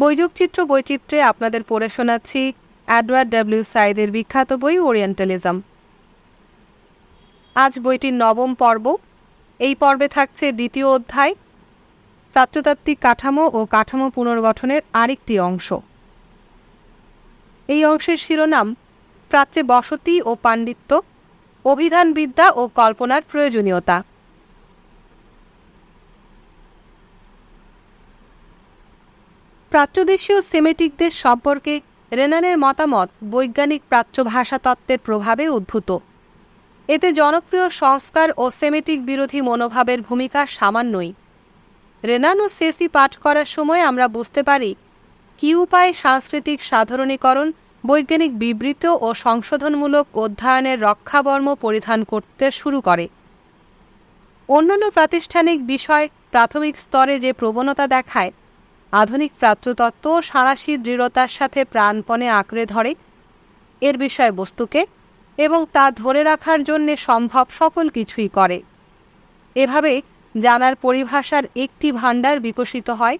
বৈযোগচিত্র বৈচিত্র্যে আপনাদের পড়ে শোনাচ্ছি এডওয়ার্ড ডব্লিউ সাইদের বিখ্যাত বই ওরিয়েন্টালিজম। আজ বইটির 9ম পর্ব। এই পর্বে থাকছে দ্বিতীয় অধ্যায়, প্রাচ্যতাত্ত্বিক কাঠামো ও কাঠামো পুনর্গঠনের আরেকটি অংশ। এই অংশের শিরোনাম প্রাচ্যে বসতি ও পাণ্ডিত্য, অভিধানবিদ্যা ও কল্পনার প্রয়োজনীয়তা। প্রাচ্যদেশীয় সেমেটিকদের সম্পর্কে রেনানের মতামত বৈজ্ঞানিক প্রাচ্য ভাষাতত্ত্বের প্রভাবে উদ্ভূত। এতে জনপ্রিয় সংস্কার ও সেমেটিক বিরোধী মনোভাবের ভূমিকা সামান্যই। রেনান ও সেসি পাঠ করার সময় আমরা বুঝতে পারি কী উপায়ে সাংস্কৃতিক সাধারণীকরণ বৈজ্ঞানিক বিবৃত ও সংশোধনমূলক অধ্যয়নের রক্ষাবর্ম পরিধান করতে শুরু করে। অন্যান্য প্রাতিষ্ঠানিক বিষয় প্রাথমিক স্তরে যে প্রবণতা দেখায়, আধুনিক প্রাচ্যতত্ত্ব সাঁড়াশি দৃঢ়তার সাথে প্রাণপণে আঁকড়ে ধরে এর বিষয়বস্তুকে এবং তা ধরে রাখার জন্যে সম্ভব সকল কিছুই করে। এভাবে জানার পরিভাষার একটি ভাণ্ডার বিকশিত হয়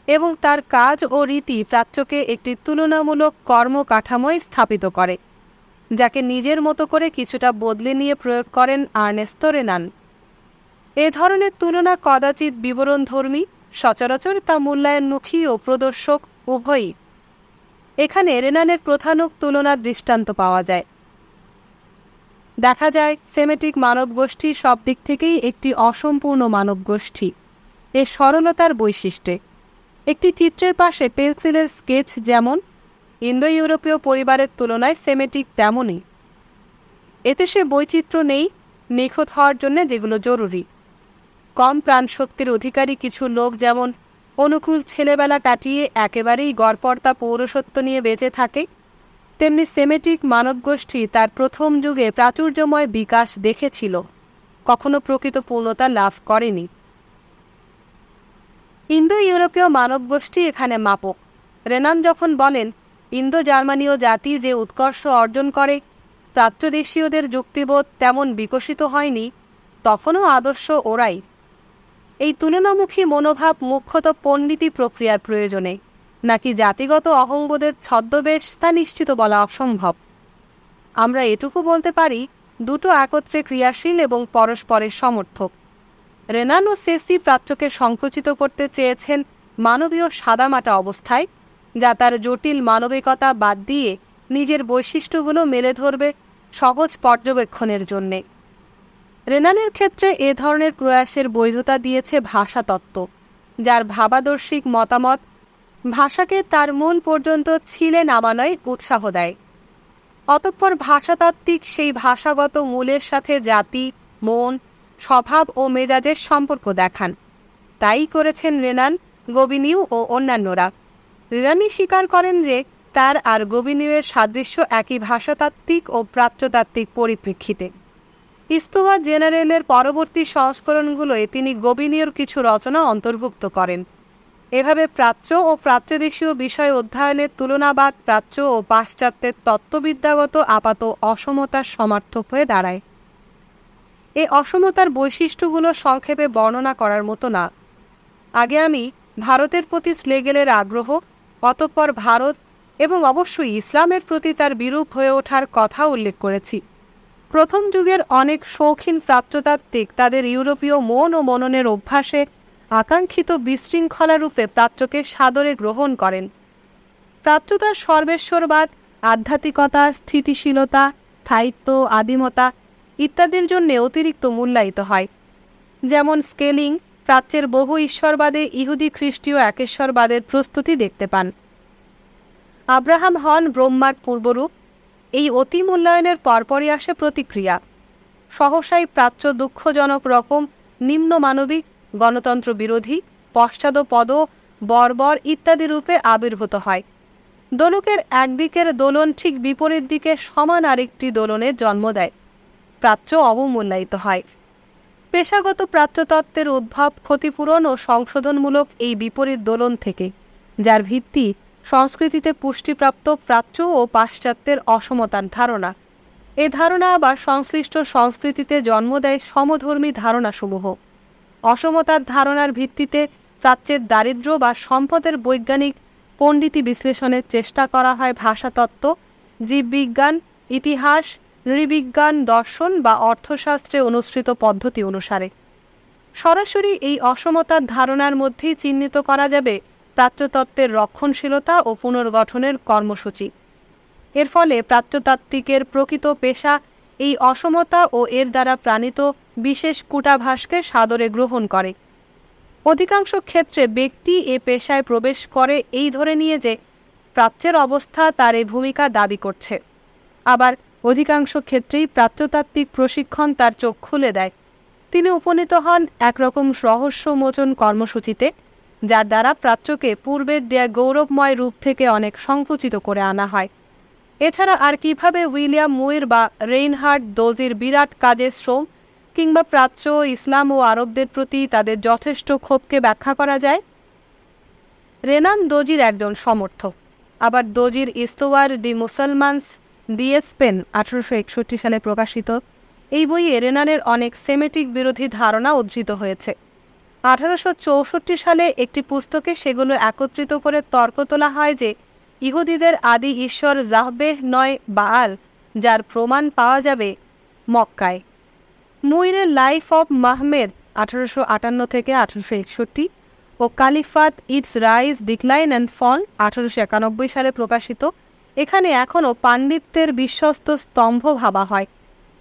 এবং তার কাজ ও রীতি প্রাচ্যকে একটি তুলনামূলক কর্মকাঠামোয় স্থাপিত করে, যাকে নিজের মতো করে কিছুটা বদলে নিয়ে প্রয়োগ করেন আর্নেস্তো রেনান। এ ধরনের তুলনা কদাচিৎ বিবরণধর্মী, সচরাচর তা মূল্যায়নমুখী ও প্রদর্শক উভয়ই। এখানে রেনানের প্রধানক তুলনার দৃষ্টান্ত পাওয়া যায়। দেখা যায় সেমেটিক মানবগোষ্ঠী সব দিক থেকেই একটি অসম্পূর্ণ মানবগোষ্ঠী। এর সরলতার বৈশিষ্ট্যে একটি চিত্রের পাশে পেন্সিলের স্কেচ যেমন ইন্দো ইউরোপীয় পরিবারের তুলনায় সেমেটিক তেমনই। এতে সে বৈচিত্র্য নেই নিখুঁত হওয়ার জন্য যেগুলো জরুরি। কম প্রাণশক্তির অধিকারী কিছু লোক যেমন অনুকূল ছেলেবেলা কাটিয়ে একেবারেই গড়পড়তা পৌরসত্ব নিয়ে বেঁচে থাকে, তেমনি সেমেটিক মানবগোষ্ঠী তার প্রথম যুগে প্রাচুর্যময় বিকাশ দেখেছিল, কখনো প্রকৃত পূর্ণতা লাভ করেনি। ইন্দো ইউরোপীয় মানবগোষ্ঠী এখানে মাপক। রেনান যখন বলেন ইন্দো জার্মানীয় জাতি যে উৎকর্ষ অর্জন করে প্রাচ্যদেশীয়দের যুক্তিবোধ তেমন বিকশিত হয়নি, তখনও আদর্শ ওরাই। এই তুলনামুখী মনোভাব মুখ্যত পণ্ডিতি প্রক্রিয়ার প্রয়োজনে, নাকি জাতিগত অহংবোধের ছদ্মবেশ তা নিশ্চিত বলা অসম্ভব। আমরা এটুকু বলতে পারি দুটো একত্রে ক্রিয়াশীল এবং পরস্পরের সমর্থক। রেনান ও সেসি প্রাচ্যকে সংকুচিত করতে চেয়েছেন মানবীয় সাদামাটা অবস্থায়, যা তার জটিল মানবিকতা বাদ দিয়ে নিজের বৈশিষ্ট্যগুলো মেলে ধরবে সহজ পর্যবেক্ষণের জন্যে। রেনানের ক্ষেত্রে এ ধরনের প্রয়াসের বৈধতা দিয়েছে ভাষাতত্ত্ব, যার ভাবাদর্শিক মতামত ভাষাকে তার মূল পর্যন্ত ছিলে নামানোয় উৎসাহ দেয়। অতঃপর ভাষাতাত্ত্বিক সেই ভাষাগত মূলের সাথে জাতি, মন, স্বভাব ও মেজাজের সম্পর্ক দেখান। তাই করেছেন রেনান, গোবিনিউ ও অন্যান্যরা। রেনানি স্বীকার করেন যে তার আর গোবিনিউয়ের সাদৃশ্য একই ভাষাতাত্ত্বিক ও প্রাচ্যতাত্ত্বিক পরিপ্রেক্ষিতে। ইস্তুয়া জেনারেলের পরবর্তী সংস্করণগুলোয় তিনি গোবিনিউর কিছু রচনা অন্তর্ভুক্ত করেন। এভাবে প্রাচ্য ও প্রাচ্যদেশীয় বিষয় অধ্যয়নের তুলনাবাদ প্রাচ্য ও পাশ্চাত্যের তত্ত্ববিদ্যাগত আপাত অসমতার সমার্থক হয়ে দাঁড়ায়। এ অসমতার বৈশিষ্ট্যগুলো সংক্ষেপে বর্ণনা করার মতো না। আগে আমি ভারতের প্রতি স্লেগেলের আগ্রহ, অতঃপর ভারত এবং অবশ্যই ইসলামের প্রতি তার বিরূপ হয়ে ওঠার কথা উল্লেখ করেছি। প্রথম যুগের অনেক শৌখিন প্রাচ্যতাত্ত্বিক তাদের ইউরোপীয় মন ও মননের অভ্যাসে আকাঙ্ক্ষিত বিশৃঙ্খলা রূপে প্রাচ্যকে সাদরে গ্রহণ করেন। প্রাচ্যতার সর্বেশ্বরবাদ, আধ্যাত্মিকতা, স্থিতিশীলতা, স্থায়িত্ব, আদিমতা ইত্যাদির জন্য অতিরিক্ত মূল্যায়িত হয়। যেমন স্কেলিং প্রাচ্যের বহু ঈশ্বরবাদে ইহুদি খ্রিস্টীয় একেশ্বরবাদের প্রস্তুতি দেখতে পান। আব্রাহাম হন ব্রহ্মার পূর্বরূপ। এই অতি মূল্যায়নের পরপরই আসে প্রতিক্রিয়া। সহসাই প্রাচ্য দুঃখজনক রকম নিম্নমানবিক, গণতন্ত্র বিরোধী, পশ্চাদপদ, বর্বর ইত্যাদি রূপে আবির্ভূত হয়। দোলকের একদিকের দোলন ঠিক বিপরীত দিকে সমান আরেকটি দোলনের জন্ম দেয়। প্রাচ্য অবমূল্যায়িত হয়। পেশাগত প্রাচ্যতত্ত্বের উদ্ভব ক্ষতিপূরণ ও সংশোধনমূলক এই বিপরীত দোলন থেকে, যার ভিত্তি সংস্কৃতিতে পুষ্টিপ্রাপ্ত প্রাচ্য ও পাশ্চাত্যের অসমতার ধারণা। এ ধারণা আবার সংশ্লিষ্ট সংস্কৃতিতে জন্ম দেয় সমধর্মী ধারণাসমূহ। অসমতার ধারণার ভিত্তিতে প্রাচ্যের দারিদ্র্য বা সম্পদের বৈজ্ঞানিক পণ্ডিতি বিশ্লেষণের চেষ্টা করা হয় ভাষাতত্ত্ব, জীববিজ্ঞান, ইতিহাস, নৃবিজ্ঞান, দর্শন বা অর্থশাস্ত্রে অনুসৃত পদ্ধতি অনুসারে। সরাসরি এই অসমতার ধারণার মধ্যেই চিহ্নিত করা যাবে প্রাচ্যতত্ত্বের রক্ষণশীলতা ও পুনর্গঠনের কর্মসূচি। এর ফলে প্রাচ্যতাত্ত্বিকের প্রকৃত পেশা এই অসমতা ও এর দ্বারা প্রাণিত বিশেষ কূটাভাসকে সাদরে গ্রহণ করে। অধিকাংশ ক্ষেত্রে ব্যক্তি এ পেশায় প্রবেশ করে এই ধরে নিয়ে যে প্রাচ্যের অবস্থা তার এই ভূমিকা দাবি করছে। আবার অধিকাংশ ক্ষেত্রেই প্রাচ্যতাত্ত্বিক প্রশিক্ষণ তার চোখ খুলে দেয়। তিনি উপনীত হন একরকম রহস্যমোচন কর্মসূচিতে, যার দ্বারা প্রাচ্যকে পূর্বের দেয়া গৌরবময় রূপ থেকে অনেক সংকুচিত করে আনা হয়। এছাড়া আর কিভাবে উইলিয়াম মুইর বা রেইনহার্ড দোজির বিরাট কাজের শ্রম কিংবা প্রাচ্য, ইসলাম ও আরবদের প্রতি তাদের যথেষ্ট ক্ষোভকে ব্যাখ্যা করা যায়? রেনান দোজির একজন সমর্থক। আবার দোজির ইস্তওয়ার দি মুসলমানস দি স্পেন 1861 সালে প্রকাশিত এই বইয়ে রেনানের অনেক সেমেটিক বিরোধী ধারণা উদ্ধৃত হয়েছে। 1864 সালে একটি পুস্তকে সেগুলো একত্রিত করে তর্ক তোলা হয় যে ইহুদিদের আদি ঈশ্বর জাহবেহ নয় বাআল, যার প্রমাণ পাওয়া যাবে মক্কায়। মুইরের লাইফ অব মাহমেদ 1858 থেকে 1861 ও কালিফাত ইটস রাইজ, ডিক্লাইন অ্যান্ড ফল 1891 সালে প্রকাশিত এখানে এখনও পাণ্ডিত্যের বিশ্বস্ত স্তম্ভ ভাবা হয়।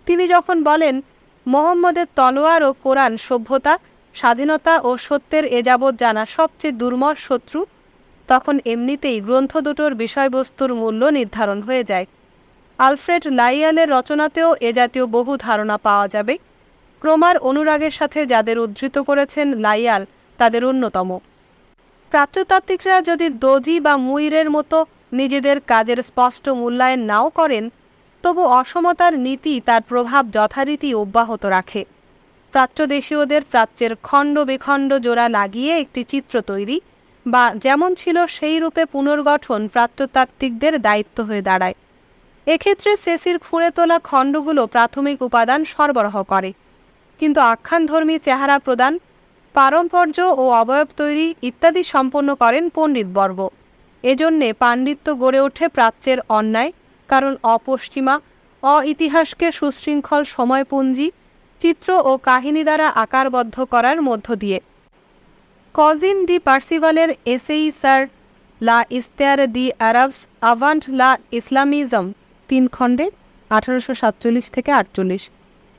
তিনি যখন বলেন মোহাম্মদের তলোয়ার ও কোরআন সভ্যতা, স্বাধীনতা ও সত্যের এযাবৎ জানা সবচেয়ে দুর্মর শত্রু, তখন এমনিতেই গ্রন্থ দুটোর বিষয়বস্তুর মূল্য নির্ধারণ হয়ে যায়। আলফ্রেড লাইয়ালের রচনাতেও এ জাতীয় বহু ধারণা পাওয়া যাবে। ক্রোমার অনুরাগের সাথে যাদের উদ্ধৃত করেছেন লাইয়াল তাদের অন্যতম। প্রাচ্যতাত্ত্বিকরা যদি দোজি বা মুইরের মতো নিজেদের কাজের স্পষ্ট মূল্যায়ন নাও করেন, তবু অসমতার নীতি তার প্রভাব যথারীতি অব্যাহত রাখে। প্রাচ্যদেশীয়দের প্রাচ্যের খণ্ড বিখণ্ড জোড়া লাগিয়ে একটি চিত্র তৈরি বা যেমন ছিল সেই রূপে পুনর্গঠন প্রাচ্যতাত্ত্বিকদের দায়িত্ব হয়ে দাঁড়ায়। এক্ষেত্রে সেসির খুঁড়ে তোলা খণ্ডগুলো প্রাথমিক উপাদান সরবরাহ করে, কিন্তু আখ্যানধর্মী চেহারা প্রদান, পারম্পর্য ও অবয়ব তৈরি ইত্যাদি সম্পন্ন করেন পণ্ডিতবর্গ। এজন্যে পাণ্ডিত্য গড়ে ওঠে প্রাচ্যের অন্যায়, কারণ অপশ্চিমা অ-ইতিহাসকে সুশৃঙ্খল সময়পুঞ্জি, চিত্র ও কাহিনী দ্বারা আকারবদ্ধ করার মধ্য দিয়ে। কজিন ডি পার্সিভালের এসেই স্যার লা ইস্তেয়ার দি আরবস আভান্ট লা ইসলামিজম 3 খণ্ডে 1847 থেকে 48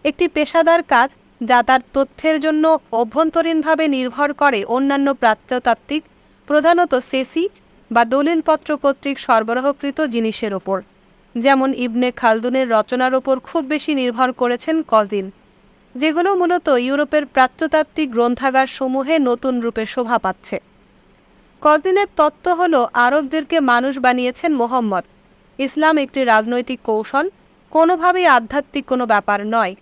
একটি পেশাদার কাজ যা তার তথ্যের জন্য অভ্যন্তরীণভাবে নির্ভর করে অন্যান্য প্রাচ্যতাত্ত্বিক, প্রধানত সেসি বা দলিলপত্র কর্তৃক সরবরাহকৃত জিনিসের ওপর, যেমন ইবনে খালদুনের রচনার ওপর খুব বেশি নির্ভর করেছেন কজিন, যেগুলো মূলত ইউরোপের প্রাচ্যতাত্ত্বিক গ্রন্থাগার সমূহে নতুন রূপে শোভা পাচ্ছে। কজিনের তত্ত্ব হল আরবদেরকে মানুষ বানিয়েছেন মোহাম্মদ। ইসলাম একটি রাজনৈতিক কৌশল, কোনোভাবেই আধ্যাত্মিক কোনো ব্যাপার নয়।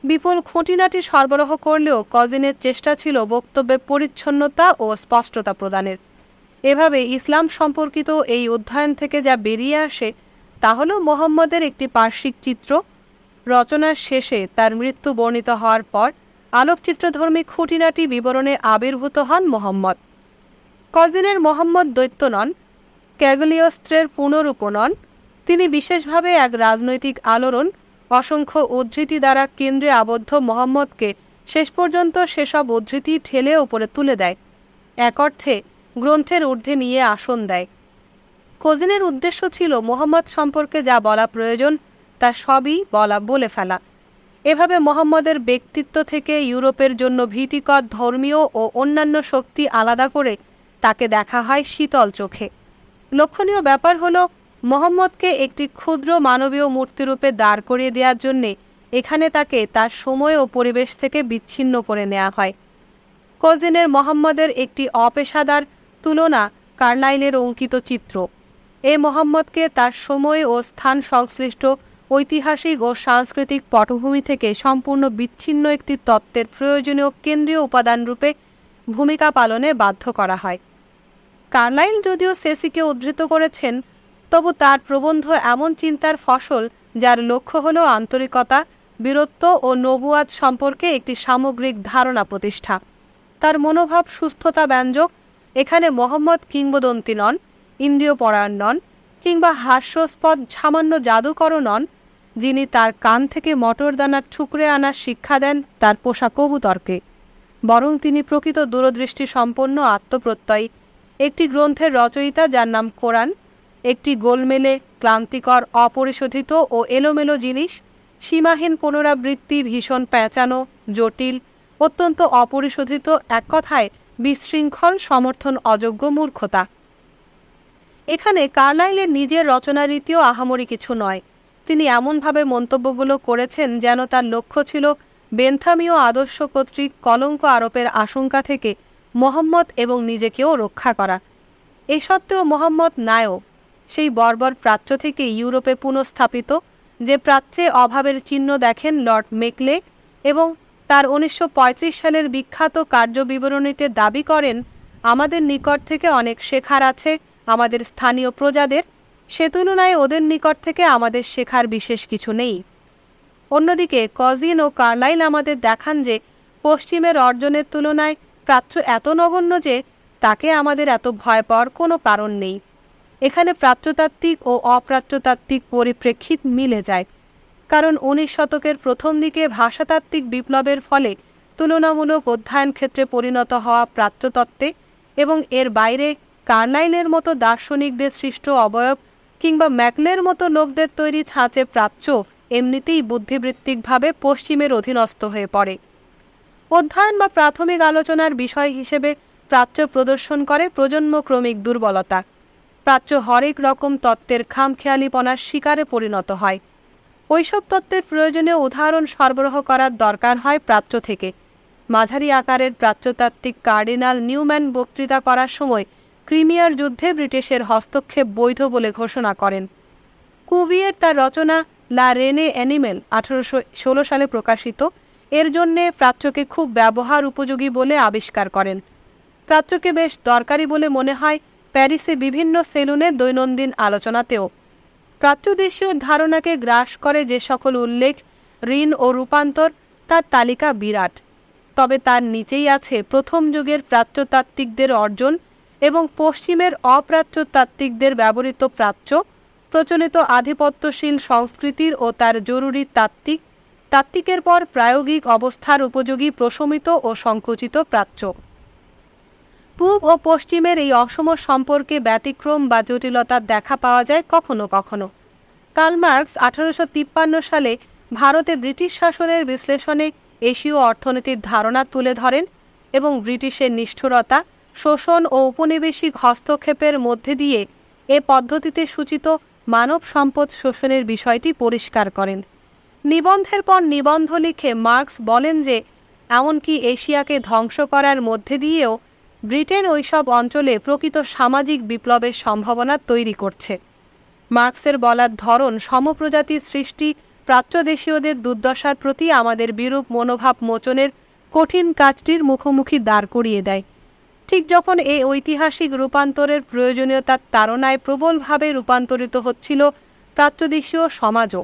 বিপুল খুঁটিনাটি সরবরাহ করলেও কজিনের চেষ্টা ছিল বক্তব্যে পরিচ্ছন্নতা ও স্পষ্টতা প্রদানের। এভাবে ইসলাম সম্পর্কিত এই অধ্যয়ন থেকে যা বেরিয়ে আসে তা হল মোহাম্মদের একটি পার্শ্বিক চিত্র। রচনার শেষে তার মৃত্যু বর্ণিত হওয়ার পর আলোকচিত্রধর্মী খুঁটিনাটি বিবরণে আবির্ভূত হন মোহাম্মদ। কজিনের মোহাম্মদ দৈত্য নন, ক্যাগলিওস্ত্রের পুনরূপ নন। তিনি বিশেষভাবে এক রাজনৈতিক আলোড়ন, অসংখ্য উদ্ধৃতি দ্বারা কেন্দ্রে আবদ্ধ মোহাম্মদকে শেষ পর্যন্ত সেসব উদ্ধৃতি ঠেলে ওপরে তুলে দেয়, এক অর্থে গ্রন্থের ঊর্ধ্বে নিয়ে আসন দেয়। কজিনের উদ্দেশ্য ছিল মোহাম্মদ সম্পর্কে যা বলা প্রয়োজন তা সবই বলে ফেলা। এভাবে মোহাম্মদের ব্যক্তিত্ব থেকে ইউরোপের জন্য ভীতিকর ধর্মীয় ও অন্যান্য শক্তি আলাদা করে তাকে দেখা হয় শীতল চোখে। লক্ষণীয় ব্যাপার হল মোহাম্মদকে একটি ক্ষুদ্র মানবীয় মূর্তিরূপে দাঁড় করিয়ে দেওয়ার জন্যে এখানে তাকে তার সময় ও পরিবেশ থেকে বিচ্ছিন্ন করে নেওয়া হয়। কজিনের মোহাম্মদের একটি অপেশাদার তুলনা কার্লাইলের অঙ্কিত চিত্র। এ মোহাম্মদকে তার সময় ও স্থান সংশ্লিষ্ট ঐতিহাসিক ও সাংস্কৃতিক পটভূমি থেকে সম্পূর্ণ বিচ্ছিন্ন একটি তত্ত্বের প্রয়োজনীয় কেন্দ্রীয় উপাদানরূপে ভূমিকা পালনে বাধ্য করা হয়। কার্লাইল যদিও সেসিকে উদ্ধৃত করেছেন, তবু তার প্রবন্ধ এমন চিন্তার ফসল যার লক্ষ্য হল আন্তরিকতা, বীরত্ব ও নবুয়াত সম্পর্কে একটি সামগ্রিক ধারণা প্রতিষ্ঠা। তার মনোভাব সুস্থতা ব্যঞ্জক। এখানে মোহাম্মদ কিংবদন্তি নন, ইন্দ্রিয়পরায়ণ নন, কিংবা হাস্যস্পদ সামান্য জাদুকরও নন, যিনি তার কান থেকে মটরদানা ঠুকরে আনার শিক্ষা দেন তার পোষা কবুতরকে, বরং তিনি প্রকৃত দূরদৃষ্টি সম্পন্ন আত্মপ্রত্যয়ী একটি গ্রন্থের রচয়িতা, যার নাম কোরআন, একটি গোলমেলে ক্লান্তিকর অপরিশোধিত ও এলোমেলো জিনিস, সীমাহীন পুনরাবৃত্তি, ভীষণ প্যাঁচানো, জটিল, অত্যন্ত অপরিশোধিত, এক কথায় বিশৃঙ্খল, সমর্থন অযোগ্য মূর্খতা। এখানে কার্লাইলের নিজের রচনারীতিও আহামরি কিছু নয়। তিনি এমনভাবে মন্তব্যগুলো করেছেন যেন তার লক্ষ্য ছিল বেন্থামীয় আদর্শ কর্তৃক কলঙ্ক আরোপের আশঙ্কা থেকে মোহাম্মদ এবং নিজেকেও রক্ষা করা। এ সত্ত্বেও মোহাম্মদ নায়ক সেই বর্বর প্রাচ্য থেকে ইউরোপে পুনঃস্থাপিত, যে প্রাচ্যে অভাবের চিহ্ন দেখেন লর্ড মেকলে এবং তার 1935 সালের বিখ্যাত কার্যবিবরণীতে দাবি করেন, আমাদের নিকট থেকে অনেক শেখার আছে আমাদের স্থানীয় প্রজাদের, সে তুলনায় ওদের নিকট থেকে আমাদের শেখার বিশেষ কিছু নেই। অন্যদিকে কজিন ও কার্লাইল আমাদের দেখান যে পশ্চিমের অর্জনের তুলনায় প্রাচ্য এত নগণ্য যে তাকে আমাদের এত ভয় পাওয়ার কোনো কারণ নেই। এখানে প্রাচ্যতাত্ত্বিক ও অপ্রাচ্যতাত্ত্বিক পরিপ্রেক্ষিত মিলে যায়, কারণ 19 শতকের প্রথম দিকে ভাষাতাত্ত্বিক বিপ্লবের ফলে তুলনামূলক অধ্যয়ন ক্ষেত্রে পরিণত হওয়া প্রাচ্যতত্ত্বে এবং এর বাইরে কার্লাইলের মতো দার্শনিকদের সৃষ্ট অবয়ব কিংবা ম্যাকলের মতো লোকদের তৈরি ছাঁচে প্রাচ্য এমনিতেই বুদ্ধিবৃত্তিকভাবে পশ্চিমের অধীনস্থ হয়ে পড়ে। অধ্যয়ন বা প্রাথমিক আলোচনার বিষয় হিসেবে প্রাচ্য প্রদর্শন করে প্রজন্মক্রমিক দুর্বলতা। প্রাচ্য হরেক রকম তত্ত্বের খামখেয়ালিপনার শিকারে পরিণত হয়। ওইসব তত্ত্বের প্রয়োজনীয় উদাহরণ সরবরাহ করার দরকার হয় প্রাচ্য থেকে। মাঝারি আকারের প্রাচ্যতাত্ত্বিক কার্ডিনাল নিউম্যান বক্তৃতা করার সময় ক্রিমিয়ার যুদ্ধে ব্রিটিশের হস্তক্ষেপ বৈধ বলে ঘোষণা করেন। কুভিয়ের তার রচনা লা রেনে অ্যানিমেল 1816 সালে প্রকাশিত এর জন্যে প্রাচ্যকে খুব ব্যবহার উপযোগী বলে আবিষ্কার করেন। প্রাচ্যকে বেশ দরকারি বলে মনে হয় প্যারিসে বিভিন্ন সেলুনে দৈনন্দিন আলোচনাতেও। প্রাচ্যদেশীয় ধারণাকে গ্রাস করে যে সকল উল্লেখ, ঋণ ও রূপান্তর, তার তালিকা বিরাট। তবে তার নিচেই আছে প্রথম যুগের প্রাচ্যতাত্ত্বিকদের অর্জন এবং পশ্চিমের অপ্রাচ্যতাত্ত্বিকদের ব্যবহৃত প্রাচ্য, প্রচলিত আধিপত্যশীল সংস্কৃতির ও তার জরুরি তাত্ত্বিকের পর প্রায়োগিক অবস্থার উপযোগী প্রশমিত ও সংকুচিত প্রাচ্য। পূব ও পশ্চিমের এই অসম সম্পর্কে ব্যতিক্রম বা জটিলতার দেখা পাওয়া যায় কখনো কখনো। কার্ল মার্কস 1853 সালে ভারতে ব্রিটিশ শাসনের বিশ্লেষণে এশীয় অর্থনীতির ধারণা তুলে ধরেন এবং ব্রিটিশের নিষ্ঠুরতা, শোষণ ও উপনিবেশিক হস্তক্ষেপের মধ্যে দিয়ে এ পদ্ধতিতে সূচিত মানব সম্পদ শোষণের বিষয়টি পরিষ্কার করেন। নিবন্ধের পর নিবন্ধ লিখে মার্কস বলেন যে এমনকি এশিয়াকে ধ্বংস করার মধ্যে দিয়েও ব্রিটেন ওইসব অঞ্চলে প্রকৃত সামাজিক বিপ্লবের সম্ভাবনা তৈরি করছে। মার্কসের বলার ধরন সমপ্রজাতির সৃষ্টি প্রাচ্যদেশীয়দের দুর্দশার প্রতি আমাদের বিরূপ মনোভাব মোচনের কঠিন কাজটির মুখোমুখি দাঁড় করিয়ে দেয়। ঠিক যখন এই ঐতিহাসিক রূপান্তরের প্রয়োজনীয়তার তাড়নায় প্রবলভাবে রূপান্তরিত হচ্ছিল প্রাচ্যদেশীয় সমাজও।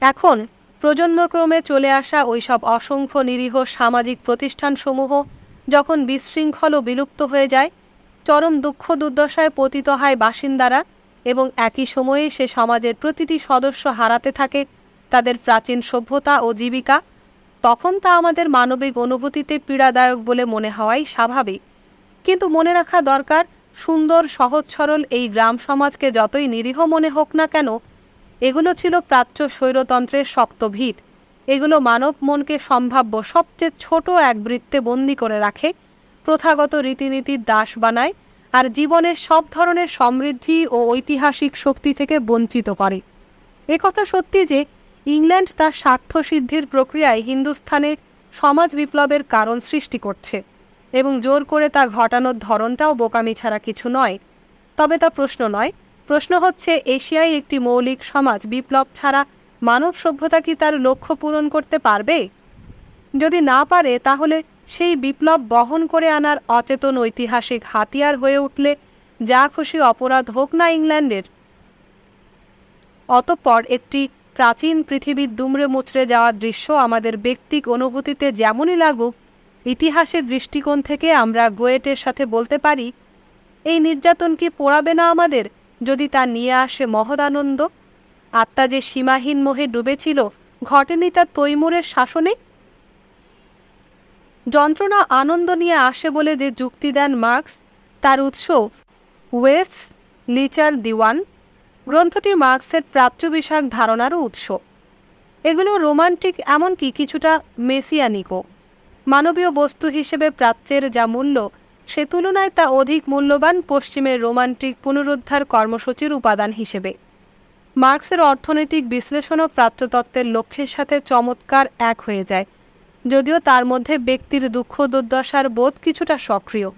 এখন প্রজন্মক্রমে চলে আসা ওইসব অসংখ্য নিরীহ সামাজিক প্রতিষ্ঠানসমূহ যখন বিশৃঙ্খল ও বিলুপ্ত হয়ে যায়, চরম দুঃখ দুর্দশায় পতিত হয় বাসিন্দারা এবং একই সময়ে সে সমাজের প্রতিটি সদস্য হারাতে থাকে তাদের প্রাচীন সভ্যতা ও জীবিকা, তখন তা আমাদের মানবিক অনুভূতিতে পীড়াদায়ক বলে মনে হওয়াই স্বাভাবিক। কিন্তু মনে রাখা দরকার, সুন্দর সহজ সরল এই গ্রাম সমাজকে যতই নিরীহ মনে হোক না কেন, এগুলো ছিল প্রাচ্য স্বৈরতন্ত্রের শক্ত ভিত। এগুলো মানব মনকে সম্ভাব্য সবচেয়ে ছোট এক বৃত্তে বন্দি করে রাখে, প্রথাগত রীতিনীতির দাস বানায় আর জীবনের সব ধরনের সমৃদ্ধি ও ঐতিহাসিক শক্তি থেকে বঞ্চিত করে। একথা সত্যি যে ইংল্যান্ড তার স্বার্থ সিদ্ধির প্রক্রিয়ায় হিন্দুস্থানে সমাজ বিপ্লবের কারণ সৃষ্টি করছে এবং জোর করে তা ঘটানোর ধরনটাও বোকামি ছাড়া কিছু নয়। তবে তা প্রশ্ন নয়, প্রশ্ন হচ্ছে এশিয়ায় একটি মৌলিক সমাজ বিপ্লব ছাড়া মানব সভ্যতা কি তার লক্ষ্য পূরণ করতে পারবে? যদি না পারে, তাহলে সেই বিপ্লব বহন করে আনার অচেতন ঐতিহাসিক হাতিয়ার হয়ে উঠলে যা খুশি অপরাধ হোক না ইংল্যান্ডের, অতঃপর একটি প্রাচীন পৃথিবীর দুমড়ে মুচড়ে যাওয়ার দৃশ্য আমাদের ব্যক্তিক অনুভূতিতে যেমনই লাগুক, ইতিহাসের দৃষ্টিকোণ থেকে আমরা গোয়েটের সাথে বলতে পারি, এই নির্যাতন কি পোড়াবে না আমাদের, যদি তা নিয়ে আসে মহৎ আনন্দ? আত্মা যে সীমাহীন মোহে ডুবেছিল, ঘটেনি তার তৈমুরের শাসনে? যন্ত্রণা আনন্দ নিয়ে আসে বলে যে যুক্তি দেন মার্কস, তার উৎস ওয়েস্টস লিচার দিওয়ান গ্রন্থটি মার্কসের প্রাচ্য বিষয়ক ধারণারও উৎস। এগুলো রোমান্টিক, এমনকি কিছুটা মেসিয়ানিকও। মানবীয় বস্তু হিসেবে প্রাচ্যের যা মূল্য, সে তুলনায় তা অধিক মূল্যবান পশ্চিমের রোমান্টিক পুনরুদ্ধার কর্মসূচির উপাদান হিসেবে। মার্কসের অর্থনৈতিক বিশ্লেষণও প্রাচ্যতত্ত্বের লক্ষ্যের সাথে চমৎকার এক হয়ে যায়, যদিও তার মধ্যে ব্যক্তির দুঃখ দুর্দশার বোধ কিছুটা সক্রিয়।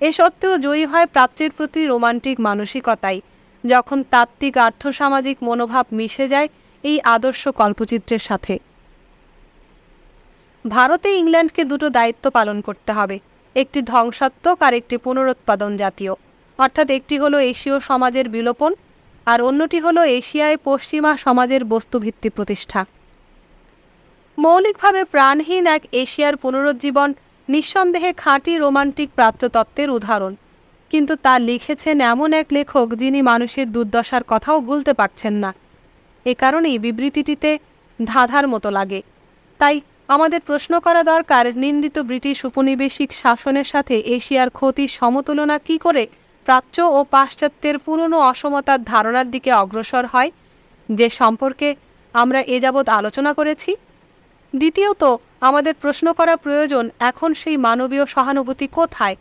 এ সত্ত্বেও জয়ী হয় প্রাচ্যের প্রতি রোমান্টিক মানসিকতাই, যখন তাত্ত্বিক আর্থসামাজিক মনোভাব মিশে যায় এই আদর্শ কল্পচিত্রের সাথে। ভারতে ইংল্যান্ডকে দুটো দায়িত্ব পালন করতে হবে, একটি ধ্বংসাত্মক আর একটি পুনরুৎপাদন জাতীয়, অর্থাৎ একটি হলো এশীয় সমাজের বিলোপন আর অন্যটি হলো এশিয়ায় পশ্চিমা সমাজের বস্তুভিত্তি প্রতিষ্ঠা। মৌলিকভাবে প্রাণহীন এক এশিয়ার পুনরুজ্জীবন নিঃসন্দেহে খাঁটি রোমান্টিক প্রাচ্যতত্ত্বের উদাহরণ, কিন্তু তা লিখেছেন এমন এক লেখক যিনি মানুষের দুর্দশার কথাও ভুলতে পারছেন না। এ কারণেই বিবৃতিটিতে ধাঁধার মতো লাগে। তাই আমাদের প্রশ্ন করা দরকার, নিন্দিত ব্রিটিশ উপনিবেশিক শাসনের সাথে এশিয়ার ক্ষতির সমতুলনা কী করে প্রাচ্য ও পাশ্চাত্যের পুরনো অসমতার ধারণার দিকে অগ্রসর হয়, যে সম্পর্কে আমরা এ যাবৎ আলোচনা করেছি? দ্বিতীয়ত, আমাদের প্রশ্ন করা প্রয়োজন, এখন সেই মানবীয় সহানুভূতি কোথায়?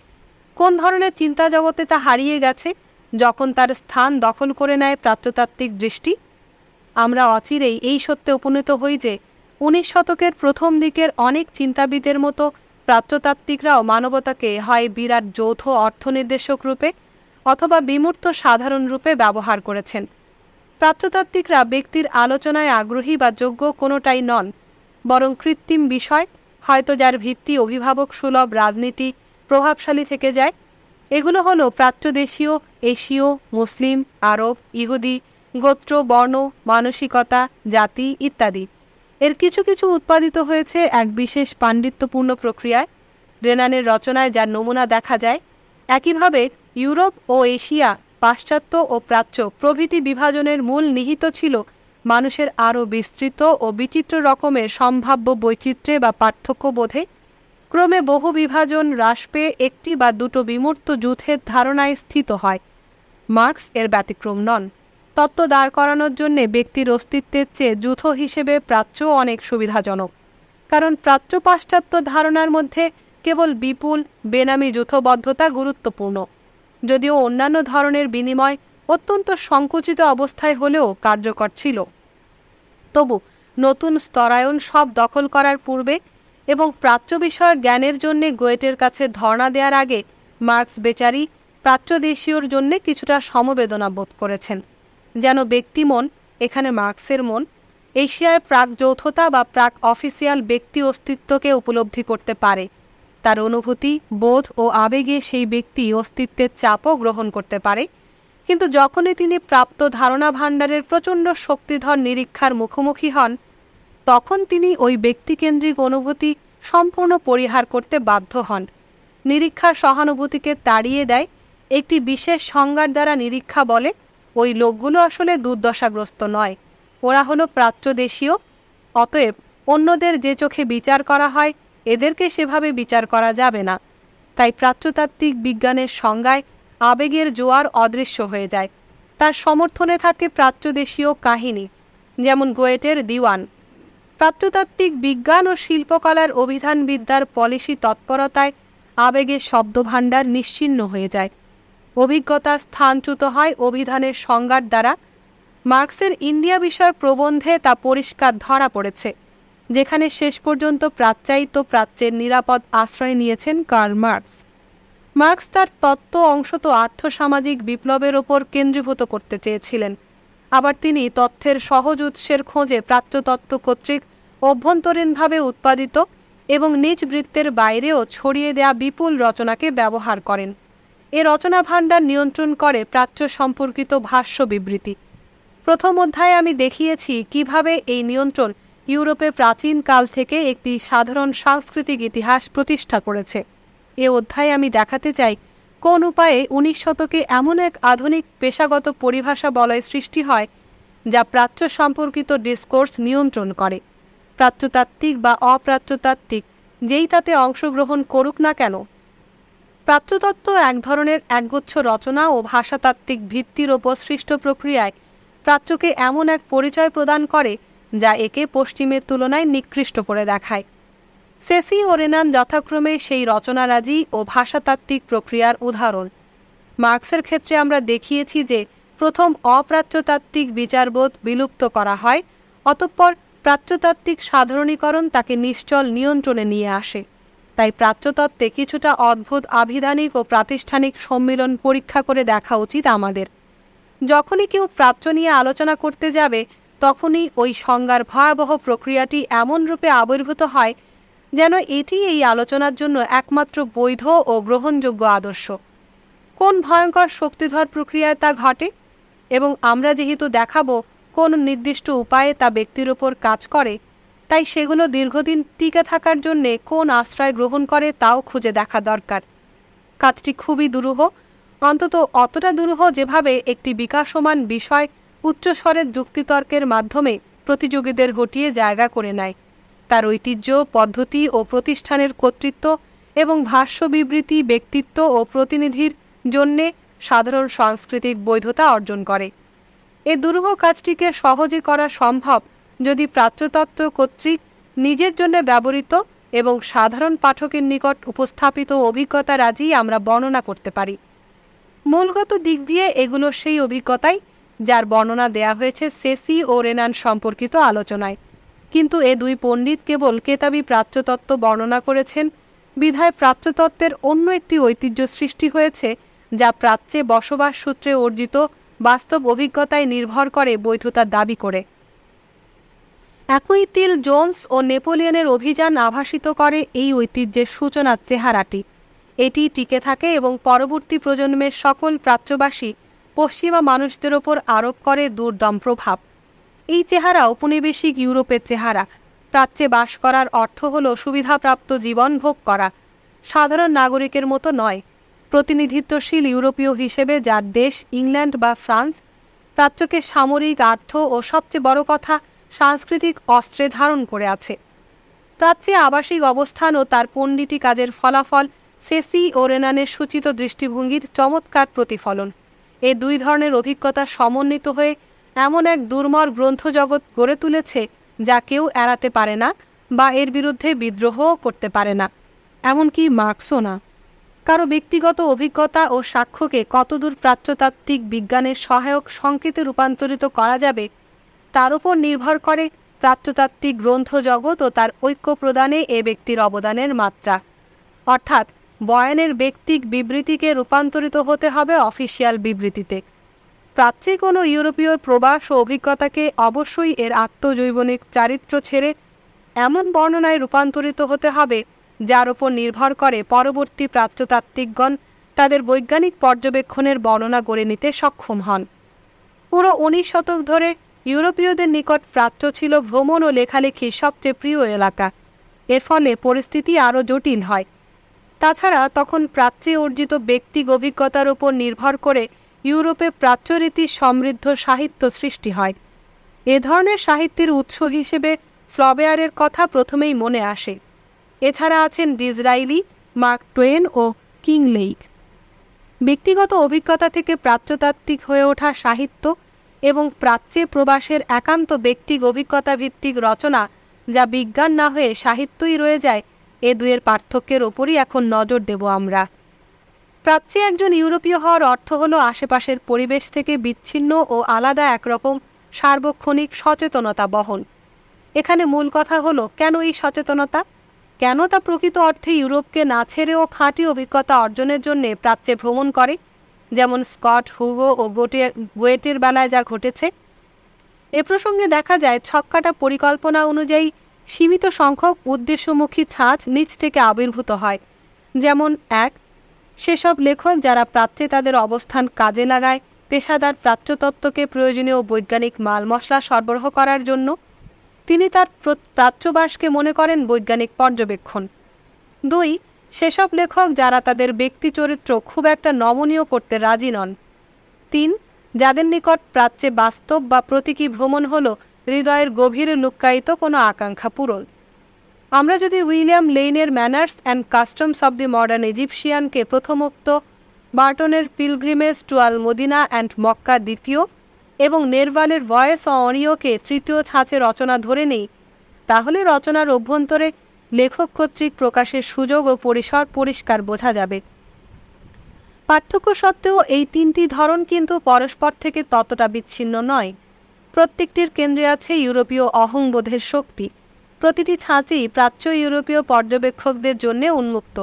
কোন ধরনের চিন্তা জগতে তা হারিয়ে গেছে, যখন তার স্থান দখল করে নেয় প্রাচ্যতাত্ত্বিক দৃষ্টি? আমরা অচিরেই এই সত্যে উপনীত হই যে 19 শতকের প্রথম দিকের অনেক চিন্তাবিদের মতো প্রাচ্যতাত্ত্বিকরাও মানবতাকে হয় বিরাট যৌথ অর্থনির্দেশক রূপে অথবা বিমূর্ত সাধারণ রূপে ব্যবহার করেছেন। প্রাচ্যতাত্ত্বিকরা ব্যক্তির আলোচনায় আগ্রহী বা যোগ্য কোনোটাই নন, বরং কৃত্রিম বিষয়, হয়তো যার ভিত্তি অভিভাবক সুলভ রাজনীতি প্রভাবশালী থেকে যায়। এগুলো হলো প্রাচ্যদেশীয়, এশীয়, মুসলিম, আরব, ইহুদি, গোত্র, বর্ণ, মানসিকতা, জাতি ইত্যাদি। এর কিছু কিছু উৎপাদিত হয়েছে এক বিশেষ পাণ্ডিত্যপূর্ণ প্রক্রিয়ায়, রেনানের রচনায় যার নমুনা দেখা যায়। একইভাবে ইউরোপ ও এশিয়া, পাশ্চাত্য ও প্রাচ্য প্রভৃতি বিভাজনের মূল নিহিত ছিল মানুষের আরও বিস্তৃত ও বিচিত্র রকমের সম্ভাব্য বৈচিত্র্যে বা পার্থক্য বোধে। ক্রমে বহু বিভাজন হ্রাস পেয়ে একটি বা দুটো বিমূর্ত যুথের ধারণায় স্থিত হয়। মার্কস এর ব্যতিক্রম নন। তত্ত্ব দাঁড় করানোর জন্যে ব্যক্তির অস্তিত্বের চেয়ে যুথ হিসেবে প্রাচ্য অনেক সুবিধাজনক, কারণ প্রাচ্য পাশ্চাত্য ধারণার মধ্যে কেবল বিপুল বেনামি যুথবদ্ধতা গুরুত্বপূর্ণ, যদিও অন্যান্য ধরনের বিনিময় অত্যন্ত সংকুচিত অবস্থায় হলেও কার্যকর ছিল। তবু নতুন স্তরায়ন সব দখল করার পূর্বে এবং প্রাচ্য বিষয়ক জ্ঞানের জন্যে গোয়েটের কাছে ধর্ণা দেওয়ার আগে মার্কস বেচারি প্রাচ্যদেশীয়র জন্যে কিছুটা সমবেদনা বোধ করেছেন, যেন ব্যক্তিমন, এখানে মার্কসের মন, এশিয়ায় প্রাক যৌথতা বা প্রাক অফিসিয়াল ব্যক্তি অস্তিত্বকে উপলব্ধি করতে পারে। তার অনুভূতি, বোধ ও আবেগে সেই ব্যক্তি অস্তিত্বের চাপও গ্রহণ করতে পারে, কিন্তু যখনই তিনি প্রাপ্ত ধারণা ভাণ্ডারের প্রচণ্ড শক্তিধর নিরীক্ষার মুখোমুখি হন, তখন তিনি ওই ব্যক্তিকেন্দ্রিক অনুভূতি সম্পূর্ণ পরিহার করতে বাধ্য হন। নিরীক্ষা সহানুভূতিকে তাড়িয়ে দেয়। একটি বিশেষ সংজ্ঞার দ্বারা নিরীক্ষা বলে, ওই লোকগুলো আসলে দুর্দশাগ্রস্ত নয়, ওরা হলো প্রাচ্যদেশীয়। অতএব অন্যদের যে চোখে বিচার করা হয়, এদেরকে সেভাবে বিচার করা যাবে না। তাই প্রাচ্যতাত্ত্বিক বিজ্ঞানের সংজ্ঞায় আবেগের জোয়ার অদৃশ্য হয়ে যায়। তার সমর্থনে থাকে প্রাচ্যদেশীয় কাহিনী, যেমন গোয়েটের দিওয়ান। প্রাচ্যতাত্ত্বিক বিজ্ঞান ও শিল্পকলার অভিধানবিদ্যার পলিসি তৎপরতায় আবেগের শব্দভাণ্ডার নিশ্চিহ্ন হয়ে যায়। অভিজ্ঞতা স্থানচ্যুত হয় অভিধানের সংজ্ঞার দ্বারা। মার্কসের ইন্ডিয়া বিষয়ক প্রবন্ধে তা পরিষ্কার ধরা পড়েছে, যেখানে শেষ পর্যন্ত প্রাচ্যায়িত প্রাচ্যের নিরাপদ আশ্রয় নিয়েছেন কার্ল মার্কস। মার্কস তার তত্ত্ব অংশত আর্থসামাজিক বিপ্লবের ওপর কেন্দ্রীভূত করতে চেয়েছিলেন। আবার তিনি তথ্যের সহজ উৎসের খোঁজে প্রাচ্যতত্ত্ব কর্তৃক অভ্যন্তরীণভাবে উৎপাদিত এবং নিজ বৃত্তের বাইরেও ছড়িয়ে দেয়া বিপুল রচনাকে ব্যবহার করেন। এ রচনা ভাণ্ডার নিয়ন্ত্রণ করে প্রাচ্য সম্পর্কিত ভাষ্য বিবৃতি। প্রথম অধ্যায়ে আমি দেখিয়েছি কিভাবে এই নিয়ন্ত্রণ ইউরোপে প্রাচীন কাল থেকে একটি সাধারণ সাংস্কৃতিক ইতিহাস প্রতিষ্ঠা করেছে। এ অধ্যায়ে আমি দেখাতে চাই কোন উপায়ে 19 শতকে এমন এক আধুনিক পেশাগত পরিভাষা বলয় সৃষ্টি হয় যা প্রাচ্য সম্পর্কিত ডিসকোর্স নিয়ন্ত্রণ করে? প্রাচ্যতাত্ত্বিক বা অপ্রাচ্যতাত্ত্বিক যেই তাতে অংশগ্রহণ করুক না কেন, প্রাচ্যতত্ত্ব এক ধরনের একগুচ্ছ রচনা ও ভাষাতাত্ত্বিক ভিত্তির ওপর সৃষ্ট প্রক্রিয়ায় প্রাচ্যকে এমন এক পরিচয় প্রদান করে যা একে পশ্চিমের তুলনায় নিকৃষ্ট করে দেখায়। সেসি ও রেনান যথাক্রমে সেই রচনারাজি ও ভাষাতাত্ত্বিক প্রক্রিয়ার উদাহরণ। মার্কসের ক্ষেত্রে আমরা দেখিয়েছি যে প্রথম অপ্রাচ্যতাত্ত্বিক বিচারবোধ বিলুপ্ত করা হয়, অতঃপর প্রাচ্যতাত্ত্বিক সাধারণীকরণ তাকে নিশ্চল নিয়ন্ত্রণে নিয়ে আসে। তাই প্রাচ্যতত্ত্বে কিছুটা অদ্ভুত আভিধানিক ও প্রাতিষ্ঠানিক সম্মিলন পরীক্ষা করে দেখা উচিত আমাদের। যখনই কেউ প্রাচ্য নিয়ে আলোচনা করতে যাবে তখনই ওই সংজ্ঞার ভয়াবহ প্রক্রিয়াটি এমন রূপে আবির্ভূত হয় যেন এটি এই আলোচনার জন্য একমাত্র বৈধ ও গ্রহণযোগ্য আদর্শ। কোন ভয়ঙ্কর শক্তিধর প্রক্রিয়ায় তা ঘটে, এবং আমরা যেহেতু দেখাবো কোন নির্দিষ্ট উপায়ে তা ব্যক্তির ওপর কাজ করে, তাই সেগুলো দীর্ঘদিন টিকে থাকার জন্যে কোন আশ্রয় গ্রহণ করে তাও খুঁজে দেখা দরকার। কাজটি খুবই দুরূহ, অন্তত অতটা দুরূহ যেভাবে একটি বিকাশমান বিষয় উচ্চস্বরের যুক্তিতর্কের মাধ্যমে প্রতিযোগীদের হটিয়ে জায়গা করে নেয়, তার ঐতিহ্য, পদ্ধতি ও প্রতিষ্ঠানের কর্তৃত্ব এবং ভাষ্য বিবৃতি ব্যক্তিত্ব ও প্রতিনিধির জন্যে সাধারণ সাংস্কৃতিক বৈধতা অর্জন করে। এ দুরূহ কাজটিকে সহজে করা সম্ভব যদি প্রাচ্যতত্ত্ব কর্তৃক নিজের জন্য ব্যবহৃত এবং সাধারণ পাঠকের নিকট উপস্থাপিত অভিজ্ঞতারাজি আমরা বর্ণনা করতে পারি। মূলগত দিক দিয়ে এগুলো সেই অভিজ্ঞতাই যার বর্ণনা দেয়া হয়েছে সেসি ও রেনান সম্পর্কিত আলোচনায়, কিন্তু এ দুই পণ্ডিত কেবল কেতাবি প্রাচ্যতত্ত্ব বর্ণনা করেছেন বিধায় প্রাচ্যতত্ত্বের অন্য একটি ঐতিহ্য সৃষ্টি হয়েছে যা প্রাচ্যে বসবাস সূত্রে অর্জিত বাস্তব অভিজ্ঞতায় নির্ভর করে বৈধতার দাবি করে। একই তিল জোন্স ও নেপোলিয়নের অভিযান আভাসিত করে এই ঐতিহ্যের সূচনার চেহারাটি। এটি টিকে থাকে এবং পরবর্তী প্রজন্মের সকল প্রাচ্যবাসী পশ্চিমা মানুষদের ওপর আরোপ করে দুর্দম প্রভাব। এই চেহারা ঔপনিবেশিক ইউরোপের চেহারা। প্রাচ্যে বাস করার অর্থ হল সুবিধাপ্রাপ্ত জীবন ভোগ করা, সাধারণ নাগরিকের মতো নয়। প্রতিনিধিত্বশীল ইউরোপীয় হিসেবে যার দেশ ইংল্যান্ড বা ফ্রান্স প্রাচ্যকে সামরিক, আর্থ ও সবচেয়ে বড় কথা সাংস্কৃতিক অস্ত্রে ধারণ করে আছে। প্রাচ্যে আবাসিক অবস্থান ও তার পণ্ডিতি কাজের ফলাফল সেসি ও রেনানের সূচিত দৃষ্টিভঙ্গির চমৎকার প্রতিফলন। এ দুই ধরনের অভিজ্ঞতা সমন্বিত হয়ে এমন এক দুর্মর গ্রন্থজগৎ গড়ে তুলেছে যা কেউ এড়াতে পারে না বা এর বিরুদ্ধে বিদ্রোহও করতে পারে না, এমনকি মার্কসও না। কারো ব্যক্তিগত অভিজ্ঞতা ও সাক্ষ্যকে কতদূর প্রাচ্যতাত্ত্বিক বিজ্ঞানের সহায়ক সংকেতে রূপান্তরিত করা যাবে তার উপর নির্ভর করে প্রাচ্যতাত্ত্বিক গ্রন্থজগৎ ও তার ঐক্য প্রদানে এ ব্যক্তির অবদানের মাত্রা। অর্থাৎ বয়ানের ব্যক্তিক বিবৃতিকে রূপান্তরিত হতে হবে অফিসিয়াল বিবৃতিতে। প্রাচ্যে কোনো ইউরোপীয় প্রবাস ও অভিজ্ঞতাকে অবশ্যই এর আত্মজৈবনিক চারিত্র্য ছেড়ে এমন বর্ণনায় রূপান্তরিত হতে হবে যার ওপর নির্ভর করে পরবর্তী প্রাচ্যতাত্ত্বিকগণ তাদের বৈজ্ঞানিক পর্যবেক্ষণের বর্ণনা গড়ে নিতে সক্ষম হন। পুরো 19 শতক ধরে ইউরোপীয়দের নিকট প্রাচ্য ছিল ভ্রমণ ও লেখালেখির সবচেয়ে প্রিয় এলাকা। এর ফলে পরিস্থিতি আরও জটিল হয়। তাছাড়া তখন প্রাচ্যে অর্জিত ব্যক্তিক অভিজ্ঞতার ওপর নির্ভর করে ইউরোপে প্রাচ্যরীতির সমৃদ্ধ সাহিত্য সৃষ্টি হয়। এ ধরনের সাহিত্যের উৎস হিসেবে ফ্লবেয়ারের কথা প্রথমেই মনে আসে। এছাড়া আছেন ডিসরাইলি, মার্ক টোয়েন ও কিংলেইক। ব্যক্তিগত অভিজ্ঞতা থেকে প্রাচ্যতাত্ত্বিক হয়ে ওঠা সাহিত্য এবং প্রাচ্যে প্রবাসের একান্ত ব্যক্তিক অভিজ্ঞতা ভিত্তিক রচনা যা বিজ্ঞান না হয়ে সাহিত্যই রয়ে যায়, এ দুয়ের পার্থক্যের ওপরই এখন নজর দেব আমরা। প্রাচ্যে একজন ইউরোপীয় হওয়ার অর্থ হলো আশেপাশের পরিবেশ থেকে বিচ্ছিন্ন ও আলাদা একরকম সার্বক্ষণিক সচেতনতা বহন। এখানে মূল কথা হলো কেন এই সচেতনতা, কেন তা প্রকৃত অর্থে ইউরোপকে না ছেড়েও খাঁটি অভিজ্ঞতা অর্জনের জন্য প্রাচ্যে ভ্রমণ করে, যেমন স্কট, হুগো ও গোয়েটের বেলায় যা ঘটেছে। এ প্রসঙ্গে দেখা যায় ছক্কাটা পরিকল্পনা অনুযায়ী সীমিত সংখ্যক উদ্দেশ্যমুখী ছাঁচ নিচ থেকে আবির্ভূত হয়। যেমন 1. সেসব লেখক যারা প্রাচ্যে তাদের অবস্থান কাজে লাগায় পেশাদার প্রাচ্যতত্ত্বকে প্রয়োজনীয় বৈজ্ঞানিক মাল মশলা সরবরাহ করার জন্য। তিনি তার প্রাচ্যবাসকে মনে করেন বৈজ্ঞানিক পর্যবেক্ষণ। 2. সেসব লেখক যারা তাদের ব্যক্তি চরিত্র খুব একটা নমনীয় করতে রাজি নন। 3. যাদের নিকট প্রাচ্যে বাস্তব বা প্রতীকী ভ্রমণ হল হৃদয়ের গভীরে লুক্কায়িত কোনো আকাঙ্ক্ষা পূরণ। আমরা যদি উইলিয়াম লেইনের manners and customs of the modern ইজিপশিয়ানকে প্রথমোক্ত, বার্টনের pilgrimage to Al Medina and Mecca দ্বিতীয় এবং নেরভালের ভয়েস অনিওকে তৃতীয় ছাঁচে রচনা ধরে নেই, তাহলে রচনার অভ্যন্তরে লেখক কর্তৃক প্রকাশের সুযোগ ও পরিসর পরিষ্কার বোঝা যাবে। পার্থক্য সত্ত্বেও এই তিনটি ধরন কিন্তু পরস্পর থেকে ততটা বিচ্ছিন্ন নয়। প্রত্যেকটির কেন্দ্রে আছে ইউরোপীয় অহংবোধের শক্তি। প্রতিটি ছাঁচেই প্রাচ্য ইউরোপীয় পর্যবেক্ষকদের জন্য উন্মুক্ত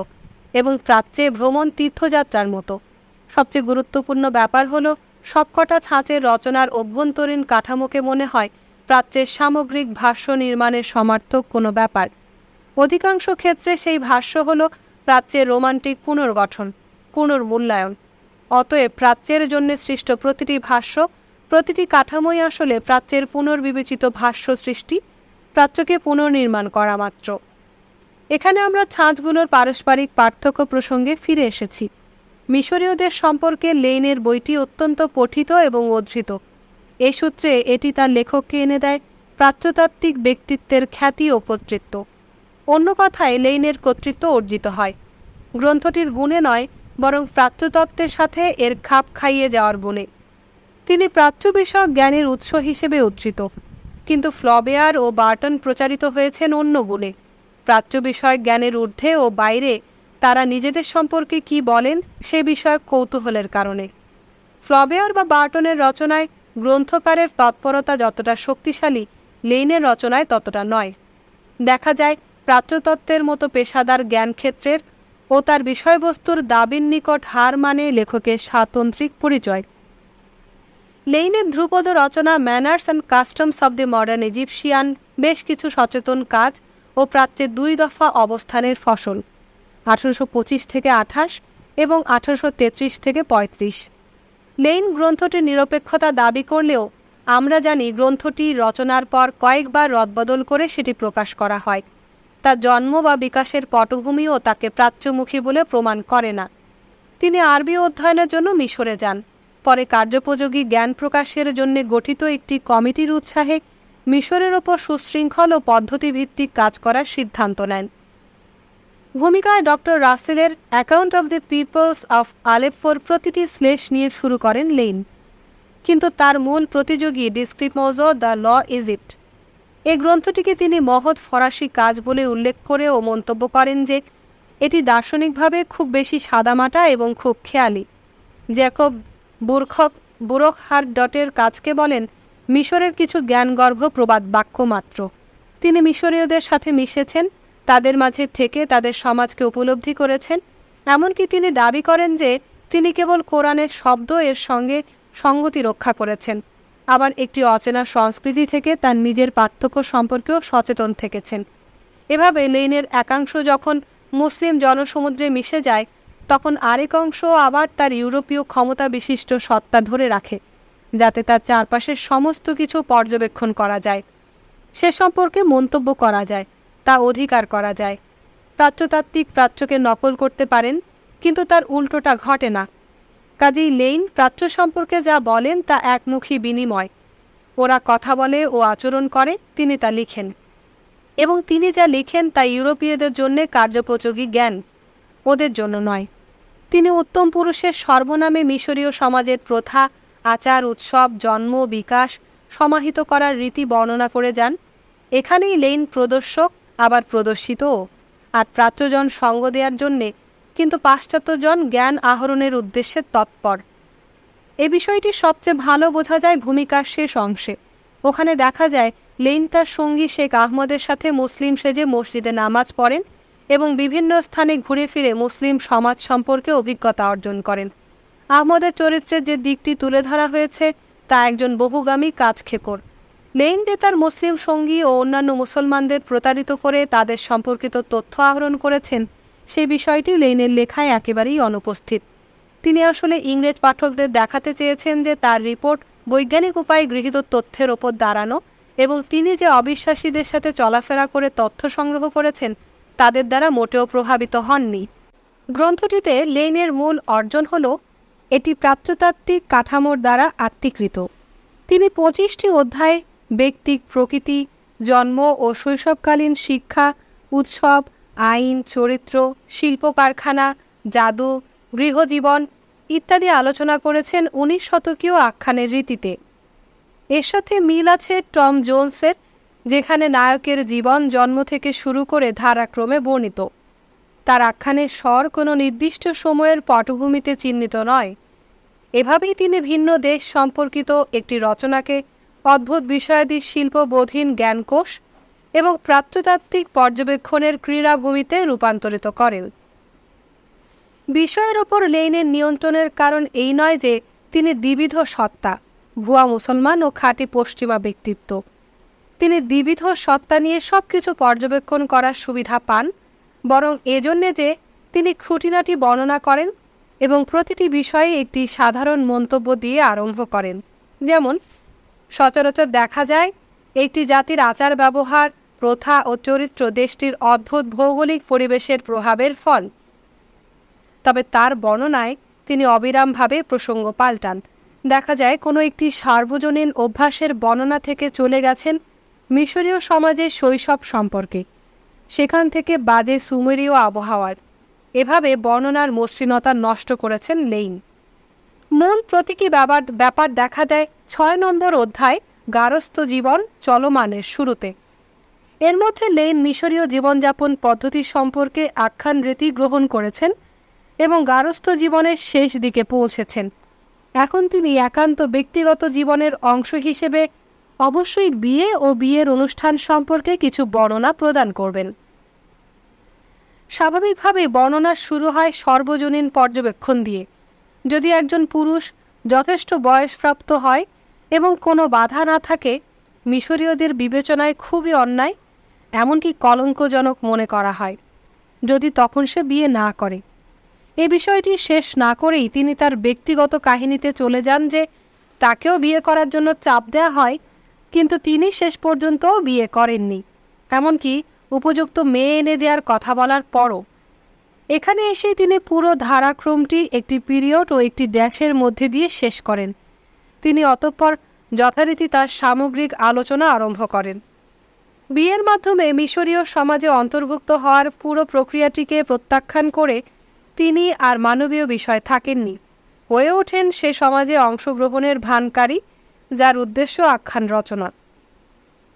এবং প্রাচ্যে ভ্রমণ তীর্থযাত্রার মতো। সবচেয়ে গুরুত্বপূর্ণ ব্যাপার হলো সবকটা ছাঁচের রচনার অভ্যন্তরীণ কাঠামোকে মনে হয় প্রাচ্যের সামগ্রিক ভাষ্য নির্মাণের সমার্থক কোনো ব্যাপার। অধিকাংশ ক্ষেত্রে সেই ভাষ্য হল প্রাচ্যের রোমান্টিক পুনর্গঠন, পুনর্মূল্যায়ন। অতএব প্রাচ্যের জন্য সৃষ্ট প্রতিটি ভাষ্য, প্রতিটি কাঠামোই আসলে প্রাচ্যের পুনর্বিবেচিত ভাষ্য সৃষ্টি, প্রাচ্যকে পুনর্নির্মাণ করা মাত্র। এখানে আমরা ছাঁচগুলোর পারস্পরিক পার্থক্য প্রসঙ্গে ফিরে এসেছি। মিশরীয়দের সম্পর্কে লেইনের বইটি অত্যন্ত পঠিত এবং অধৃত। এ সূত্রে এটি তার লেখককে এনে দেয় প্রাচ্যতাত্ত্বিক ব্যক্তিত্বের খ্যাতি ও কর্তৃত্ব। অন্য কথায় লেইনের কর্তৃত্ব অর্জিত হয় গ্রন্থটির গুণে নয়, বরং প্রাচ্যতত্ত্বের সাথে এর খাপ খাইয়ে যাওয়ার গুণে। তিনি প্রাচ্য বিষয়ক জ্ঞানের উৎস হিসেবে উদ্ধৃত, কিন্তু ফ্লবেয়ার ও বার্টন প্রচারিত হয়েছেন অন্য গুণে। প্রাচ্য বিষয়ক জ্ঞানের ঊর্ধ্বে ও বাইরে তারা নিজেদের সম্পর্কে কি বলেন সে বিষয়ক কৌতূহলের কারণে। ফ্লবেয়ার বা বার্টনের রচনায় গ্রন্থকারের তৎপরতা যতটা শক্তিশালী, লেইনের রচনায় ততটা নয়। দেখা যায় প্রাচ্যতত্ত্বের মতো পেশাদার জ্ঞানক্ষেত্রের ও তার বিষয়বস্তুর দাবির নিকট হার মানে লেখকের স্বাতন্ত্রিক পরিচয়। লেইনের ধ্রুপদ রচনা manners and customs of the modern Egyptian বেশ কিছু সচেতন কাজ ও প্রাচ্যের 2 দফা অবস্থানের ফসল, 1825 থেকে 28 এবং 1833 থেকে 35। লেইন গ্রন্থটির নিরপেক্ষতা দাবি করলেও আমরা জানি গ্রন্থটি রচনার পর কয়েকবার রদবদল করে সেটি প্রকাশ করা হয়। তার জন্ম বা বিকাশের পটভূমিও তাকে প্রাচ্যমুখী বলে প্রমাণ করে না। তিনি আরবি অধ্যয়নের জন্য মিশরে যান, পরে কার্যোপযোগী জ্ঞান প্রকাশের জন্য গঠিত একটি কমিটির উৎসাহে মিশরের ওপর সুশৃঙ্খল ও পদ্ধতিভিত্তিক কাজ করার সিদ্ধান্ত নেন। ভূমিকায় ডক্টর রাসেলের account of the peoples of আলেপ্পোর প্রতিটি শ্লেষ নিয়ে শুরু করেন লেইন, কিন্তু তার মূল প্রতিযোগী ডিসক্রিপোজো দ্য ল ইজিপ্ট। এই গ্রন্থটিকে তিনি মহৎ ফরাসি কাজ বলে উল্লেখ করে ও মন্তব্য করেন যে এটি দার্শনিকভাবে খুব বেশি সাদামাটা এবং খুব খেয়ালি। জ্যাকব বুরকহার্ডটের কাজকে বলেন মিশরের কিছু জ্ঞানগর্ভ প্রবাদ বাক্য মাত্র। তিনি মিশরীয়দের সাথে মিশেছেন, তাদের মাঝে থেকে তাদের সমাজকে উপলব্ধি করেছেন। এমনকি তিনি দাবি করেন যে তিনি কেবল কোরআনের শব্দ এর সঙ্গে সঙ্গতি রক্ষা করেছেন, আবার একটি অচেনা সংস্কৃতি থেকে তার নিজের পার্থক্য সম্পর্কেও সচেতন থেকেছেন। এভাবে লেইনের একাংশ যখন মুসলিম জনসমুদ্রে মিশে যায়, তখন আরেক অংশ আবার তার ইউরোপীয় ক্ষমতা বিশিষ্ট সত্তা ধরে রাখে, যাতে তার চারপাশের সমস্ত কিছু পর্যবেক্ষণ করা যায়, সে সম্পর্কে মন্তব্য করা যায়, তা অধিকার করা যায়। প্রাচ্যতাত্ত্বিক প্রাচ্যকে নকল করতে পারেন, কিন্তু তার উল্টোটা ঘটে না। কাজেই লেইন প্রাচ্য সম্পর্কে যা বলেন তা একমুখী বিনিময়। ওরা কথা বলে ও আচরণ করে, তিনি তা লিখেন, এবং তিনি যা লিখেন তা ইউরোপীয়দের জন্য কার্যোপযোগী জ্ঞান, ওদের জন্য নয়। তিনি উত্তম পুরুষের সর্বনামে মিশরীয় সমাজের প্রথা, আচার, উৎসব, জন্ম, বিকাশ সমাহিত করার রীতি বর্ণনা করে যান। এখানেই লেইন প্রদর্শক, আবার প্রদর্শিতও, আর প্রাচ্যজন সঙ্গ দেওয়ার জন্যে, কিন্তু পাশ্চাত্যজন জ্ঞান আহরণের উদ্দেশ্যে তৎপর। এ বিষয়টি সবচেয়ে ভালো বোঝা যায় ভূমিকার শেষ অংশে। ওখানে দেখা যায় লেইন তার সঙ্গী শেখ আহমদের সাথে মুসলিম সেজে মসজিদে নামাজ পড়েন এবং বিভিন্ন স্থানে ঘুরে ফিরে মুসলিম সমাজ সম্পর্কে অভিজ্ঞতা অর্জন করেন। আহমদের চরিত্রের যে দিকটি তুলে ধরা হয়েছে তা একজন বহুগামী কাজখেকর। লেইন যে তার মুসলিম সঙ্গী ও অন্যান্য মুসলমানদের প্রতারিত করে তাদের সম্পর্কিত তথ্য আহরণ করেছেন, সে বিষয়টি লেইনের লেখায় একেবারেই অনুপস্থিত। তিনি আসলে ইংরেজ পাঠকদের দেখাতে চেয়েছেন যে তার রিপোর্ট বৈজ্ঞানিক উপায়ে গৃহীত তথ্যের ওপর দাঁড়ানো, এবং তিনি যে অবিশ্বাসীদের সাথে চলাফেরা করে তথ্য সংগ্রহ করেছেন তাদের দ্বারা মোটেও প্রভাবিত হননি। গ্রন্থটিতে লেইনের মূল অর্জন হল এটি প্রাচ্যতাত্ত্বিক কাঠামোর দ্বারা আত্মীকৃত। তিনি 25টি অধ্যায়ে ব্যক্তিক প্রকৃতি, জন্ম ও শৈশবকালীন শিক্ষা, উৎসব, আইন, চরিত্র, শিল্প কারখানা, জাদু, গৃহজীবন ইত্যাদি আলোচনা করেছেন 19 শতকীয় আখ্যানের রীতিতে। এর সাথে মিল আছে টম জোন্সের, যেখানে নায়কের জীবন জন্ম থেকে শুরু করে ধারাক্রমে বর্ণিত। তার আখ্যানের স্বর কোনো নির্দিষ্ট সময়ের পটভূমিতে চিহ্নিত নয়। এভাবেই তিনি ভিন্ন দেশ সম্পর্কিত একটি রচনাকে অদ্ভুত বিষয়াদি শিল্পবোধহীন জ্ঞানকোষ এবং প্রাচ্যতাত্ত্বিক পর্যবেক্ষণের ক্রীড়াভূমিতে রূপান্তরিত করেন। বিষয়ের ওপর লেইনের নিয়ন্ত্রণের কারণ এই নয় যে তিনি দ্বিবিধ সত্তা, ভুয়া মুসলমান ও খাঁটি পশ্চিমা ব্যক্তিত্ব। তিনি দ্বিবিধ সত্তা নিয়ে সব কিছু পর্যবেক্ষণ করার সুবিধা পান, বরং এজন্যে যে তিনি খুঁটিনাটি বর্ণনা করেন এবং প্রতিটি বিষয়ে একটি সাধারণ মন্তব্য দিয়ে আরম্ভ করেন। যেমন সচরাচর দেখা যায় একটি জাতির আচার ব্যবহার, প্রথা ও চরিত্র দেশটির অদ্ভুত ভৌগোলিক পরিবেশের প্রভাবের ফল। তবে তার বর্ণনায় তিনি অবিরামভাবে প্রসঙ্গ পাল্টান। দেখা যায় কোনো একটি সার্বজনীন অভ্যাসের বর্ণনা থেকে চলে গেছেন মিশরীয় সমাজের শৈশব সম্পর্কে, সেখান থেকে বাজে সুমেরীয় আবহাওয়ার। এভাবে বর্ণনার মসৃণতা নষ্ট করেছেন লেইন। মূল প্রতীকী ব্যাপার দেখা দেয় 6 নম্বর অধ্যায় গারস্থ জীবন চলমানের শুরুতে। এর মধ্যে লেইন মিশরীয় জীবনযাপন পদ্ধতি সম্পর্কে আখ্যান রীতি গ্রহণ করেছেন এবং গারস্থ জীবনের শেষ দিকে পৌঁছেছেন। এখন তিনি একান্ত ব্যক্তিগত জীবনের অংশ হিসেবে অবশ্যই বিয়ে ও বিয়ের অনুষ্ঠান সম্পর্কে কিছু বর্ণনা প্রদান করবেন। স্বাভাবিকভাবে বর্ণনা শুরু হয় সর্বজনীন পর্যবেক্ষণ দিয়ে। যদি একজন পুরুষ যথেষ্ট বয়সপ্রাপ্ত হয় এবং কোনো বাধা না থাকে, মিশরীয়দের বিবেচনায় খুবই অন্যায়, এমনকি কলঙ্কজনক মনে করা হয় যদি তখন সে বিয়ে না করে। এ বিষয়টি শেষ না করেই তিনি তার ব্যক্তিগত কাহিনীতে চলে যান যে তাকেও বিয়ে করার জন্য চাপ দেওয়া হয়, কিন্তু তিনি শেষ পর্যন্তও বিয়ে করেননি, এমনকি উপযুক্ত মেয়ে এনে দেওয়ার কথা বলার পরও। এখানে এসে তিনি পুরো ধারাক্রমটি একটি পিরিয়ড ও একটি ড্যাশের মধ্যে দিয়ে শেষ করেন। তিনি অতঃপর যথারীতি তার সামগ্রিক আলোচনা আরম্ভ করেন। বিয়ের মাধ্যমে মিশরীয় সমাজে অন্তর্ভুক্ত হওয়ার পুরো প্রক্রিয়াটিকে প্রত্যাখ্যান করে তিনি আর মানবীয় বিষয় থাকেননি, হয়ে ওঠেন সে সমাজে অংশগ্রহণের ভানকারী, যার উদ্দেশ্য আখ্যান রচনা।